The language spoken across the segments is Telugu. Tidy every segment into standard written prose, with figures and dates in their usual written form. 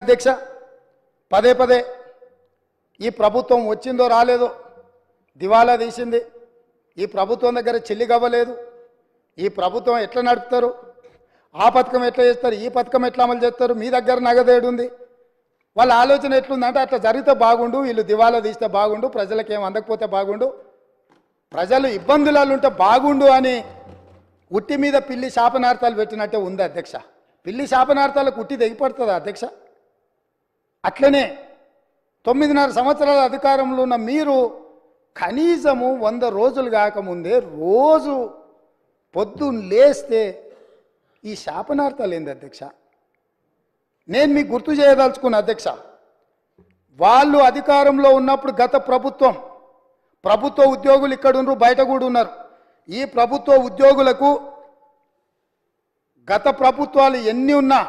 అధ్యక్ష పదే పదే ఈ ప్రభుత్వం వచ్చిందో రాలేదో దివాలా తీసింది ఈ ప్రభుత్వం దగ్గర చెల్లిగవ్వలేదు ఈ ప్రభుత్వం ఎట్లా నడుపుతారు ఆ పథకం ఎట్లా చేస్తారు ఈ పథకం ఎట్లా అమలు చేస్తారు మీ దగ్గర నగదేడు ఉంది వాళ్ళ ఆలోచన ఎట్లుందంటే అట్లా జరిగితే బాగుండు వీళ్ళు దివాలా తీస్తే బాగుండు ప్రజలకు ఏం అందకపోతే బాగుండు ప్రజలు ఇబ్బందులలో ఉంటే బాగుండు అని ఉట్టి మీద పిల్లి శాపనార్థాలు పెట్టినట్టే ఉంది అధ్యక్ష పిల్లి శాపనార్థాలకు ఉట్టి దిగిపడుతుందా అధ్యక్ష అట్లనే 9.5 సంవత్సరాల అధికారంలో ఉన్న మీరు కనీసము 100 రోజులు కాకముందే రోజు పొద్దున్న లేస్తే ఈ శాపనార్థాలు ఏంది అధ్యక్ష నేను మీకు గుర్తు చేయదలుచుకున్న అధ్యక్ష వాళ్ళు అధికారంలో ఉన్నప్పుడు గత ప్రభుత్వ ఉద్యోగులు ఇక్కడ ఉన్నారు బయట కూడా ఉన్నారు ఈ ప్రభుత్వ ఉద్యోగులకు గత ప్రభుత్వాలు ఎన్ని ఉన్నా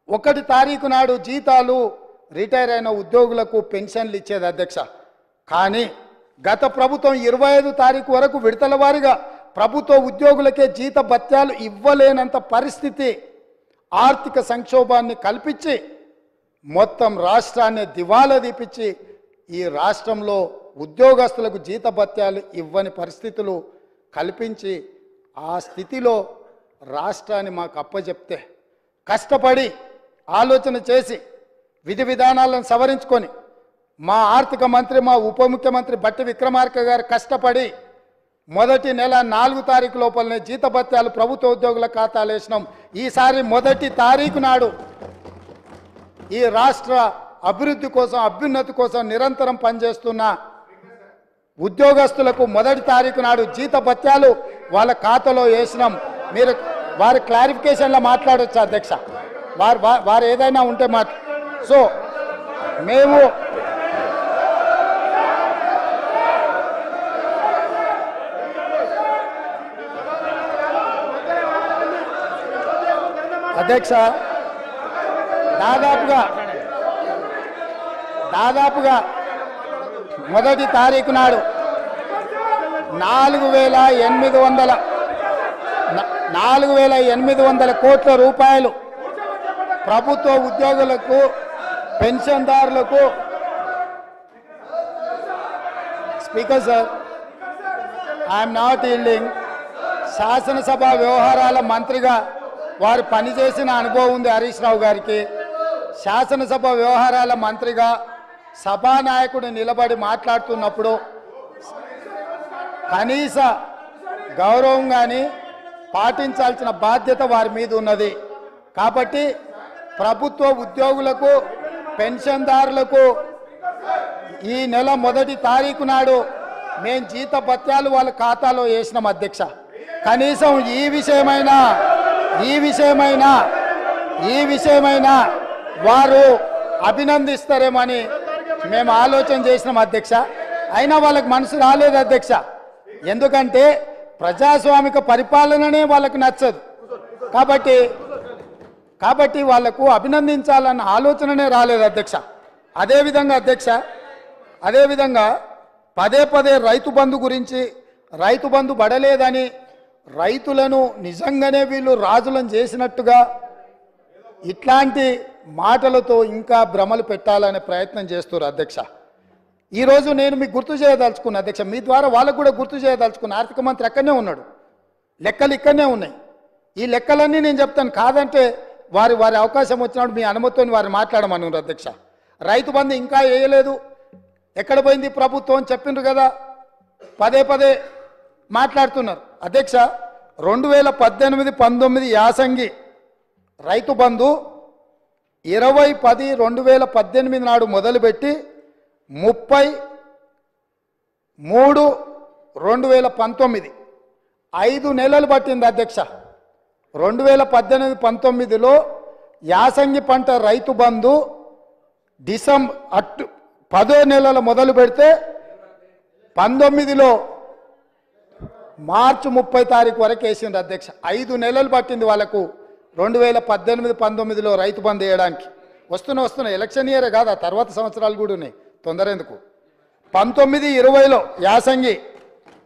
1 తారీఖు నాడు జీతాలు రిటైర్ అయిన ఉద్యోగులకు పెన్షన్లు ఇచ్చేది అధ్యక్ష కానీ గత ప్రభుత్వం 25 తారీఖు వరకు విడతల వారీగా ప్రభుత్వ ఉద్యోగులకే జీత భత్యాలు ఇవ్వలేనంత పరిస్థితి ఆర్థిక సంక్షోభాన్ని కల్పించి మొత్తం రాష్ట్రాన్ని దివాలా తీపిచ్చి ఈ రాష్ట్రంలో ఉద్యోగస్తులకు జీత భత్యాలు ఇవ్వని పరిస్థితులు కల్పించి ఆ స్థితిలో రాష్ట్రాన్ని మాకు అప్పచెప్తే కష్టపడి ఆలోచన చేసి విధి విధానాలను సవరించుకొని మా ఆర్థిక మంత్రి మా ఉప ముఖ్యమంత్రి బట్టి విక్రమార్క గారు కష్టపడి మొదటి నెల 4 తారీఖు లోపలనే జీత భత్యాలు ప్రభుత్వ ఉద్యోగుల ఖాతాలు వేసినాం ఈసారి మొదటి తారీఖు నాడు ఈ రాష్ట్ర అభివృద్ధి కోసం అభ్యున్నతి కోసం నిరంతరం పనిచేస్తున్న ఉద్యోగస్తులకు మొదటి తారీఖు నాడు జీత భత్యాలు వాళ్ళ ఖాతాలో వేసినాం మీరు వారి క్లారిఫికేషన్లో మాట్లాడొచ్చు అధ్యక్ష వారు ఏదైనా ఉంటే సో మేము అధ్యక్ష దాదాపుగా మొదటి తారీఖు నాడు 4,800 కోట్ల రూపాయలు ప్రభుత్వ ఉద్యోగులకు పెన్షన్దారులకు speaker sir I'm not yielding శాసనసభ వ్యవహారాల మంత్రిగా వారు పనిచేసిన అనుభవం ఉంది హరీష్ రావు గారికి శాసనసభ వ్యవహారాల మంత్రిగా సభానాయకుడు నిలబడి మాట్లాడుతున్నప్పుడు కనీస గౌరవం కానీ పాటించాల్సిన బాధ్యత వారి మీద ఉన్నది కాబట్టి ప్రభుత్వ ఉద్యోగులకు పెన్షన్దారులకు ఈ నెల మొదటి తారీఖు నాడు మేము జీత భత్యాలు వాళ్ళ ఖాతాలో వేసినాం అధ్యక్ష కనీసం ఈ విషయమైనా వారు అభినందిస్తారేమని మేము ఆలోచన చేసినాం అధ్యక్ష అయినా వాళ్ళకి మనసు రాలేదు అధ్యక్ష ఎందుకంటే ప్రజాస్వామిక పరిపాలననే వాళ్ళకి నచ్చదు కాబట్టి వాళ్లకు అభినందించాలన్న ఆలోచననే రాలేదు అధ్యక్ష అదేవిధంగా పదే రైతు బంధు గురించి రైతు బంధు పడలేదని రైతులను నిజంగానే వీళ్ళు రాజులను చేసినట్టుగా ఇట్లాంటి మాటలతో ఇంకా భ్రమలు పెట్టాలనే ప్రయత్నం చేస్తారు అధ్యక్ష ఈరోజు నేను మీకు గుర్తు చేయదలుచుకున్నా అధ్యక్ష మీ ద్వారా వాళ్ళకు కూడా గుర్తు చేయదలుచుకున్నా ఆర్థిక మంత్రి అక్కడనే ఉన్నాడు లెక్కలు ఇక్కడనే ఉన్నాయి ఈ లెక్కలన్నీ నేను చెప్తాను కాదంటే వారి అవకాశం వచ్చినప్పుడు మీ అనుమతితో వారు మాట్లాడమన్నారు అధ్యక్ష రైతు బంధు ఇంకా వేయలేదు ఎక్కడ పోయింది ప్రభుత్వం అని చెప్పిండ్రు కదా పదే మాట్లాడుతున్నారు అధ్యక్ష 2018-19 యాసంగి రైతు బంధు 20-10-2018 నాడు మొదలుపెట్టి 30-3-2019 5 నెలలు పట్టింది అధ్యక్ష 2018-19లో యాసంగి పంట రైతు బంధు డిసెంబర్ 10వ నెలల మొదలు పెడితే 19లో మార్చి 30 తారీఖు వరకు వేసింది అధ్యక్ష 5 నెలలు పట్టింది వాళ్ళకు 2018-19లో రైతు బంధు వేయడానికి వస్తున్న ఎలక్షన్ ఇయరే కాదు ఆ తర్వాత సంవత్సరాలు కూడా ఉన్నాయి తొందర ఎందుకు 19-20లో యాసంగి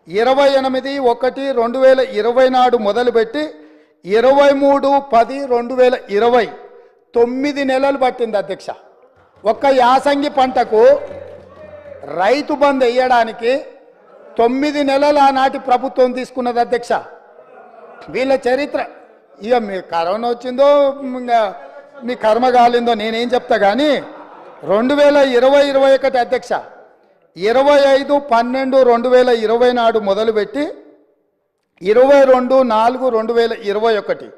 28-1-2020 నాడు మొదలుపెట్టి 23-10-2020 9 నెలలు పట్టింది అధ్యక్ష. ఒక్క యాసంగి పంటకు రైతు బంద్ వేయడానికి 9 నెలలు ఆనాటి ప్రభుత్వం తీసుకున్నది అధ్యక్ష. వీళ్ళ చరిత్ర ఇక మీ కరోనా వచ్చిందో మీ కర్మ కాలిందో నేనేం చెప్తా కానీ 2020-21 అధ్యక్ష 25/12/2020 నాడు మొదలుపెట్టి 22/4/2021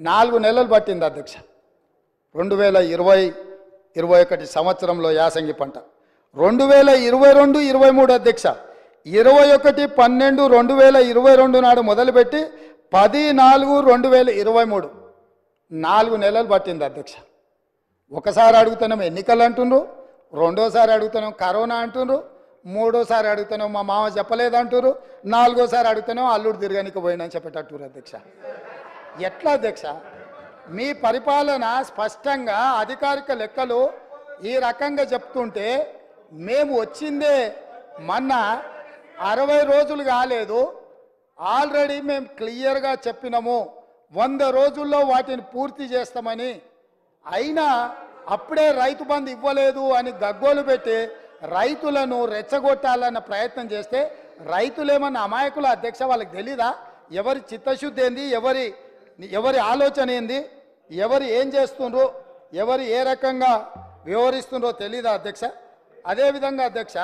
4 నెలలు పట్టింది అధ్యక్ష. 2020-21 సంవత్సరంలో యాసంగి పంట 2022-23 అధ్యక్ష 21/12/2022 నాడు మొదలుపెట్టి 10/4/2023 4 నెలలు పట్టింది అధ్యక్ష. ఒకసారి అడుగుతున్నాం ఎన్నికలు అంటుండ్రు, రెండోసారి అడుగుతున్నాం కరోనా అంటుండ్రు, మూడోసారి అడుగుతున్నాం మా మామ చెప్పలేదంటారు, నాలుగోసారి అడుగుతున్నాం అల్లుడు తిరగనికి పోయినని చెప్పేటట్టు అధ్యక్ష. ఎట్లా అధ్యక్ష మీ పరిపాలన స్పష్టంగా అధికారిక లెక్కలు ఈ రకంగా చెప్తుంటే మేము వచ్చిందే మొన్న 60 రోజులు కాలేదు, ఆల్రెడీ మేము క్లియర్గా చెప్పినాము 100 రోజుల్లో వాటిని పూర్తి చేస్తామని. అయినా అప్పుడే రైతు బంధు ఇవ్వలేదు అని గగ్గోలు పెట్టి రైతులను రెచ్చగొట్టాలన్న ప్రయత్నం చేస్తే రైతులేమన్నా అమాయకుల అధ్యక్ష? వాళ్ళకి తెలీదా ఎవరి చిత్తశుద్ధి ఏంది, ఎవరి ఆలోచన ఏంది, ఎవరు ఏం చేస్తుండ్రో, ఎవరు ఏ రకంగా వ్యవహరిస్తుండ్రో తెలీదా అధ్యక్ష? అదేవిధంగా అధ్యక్ష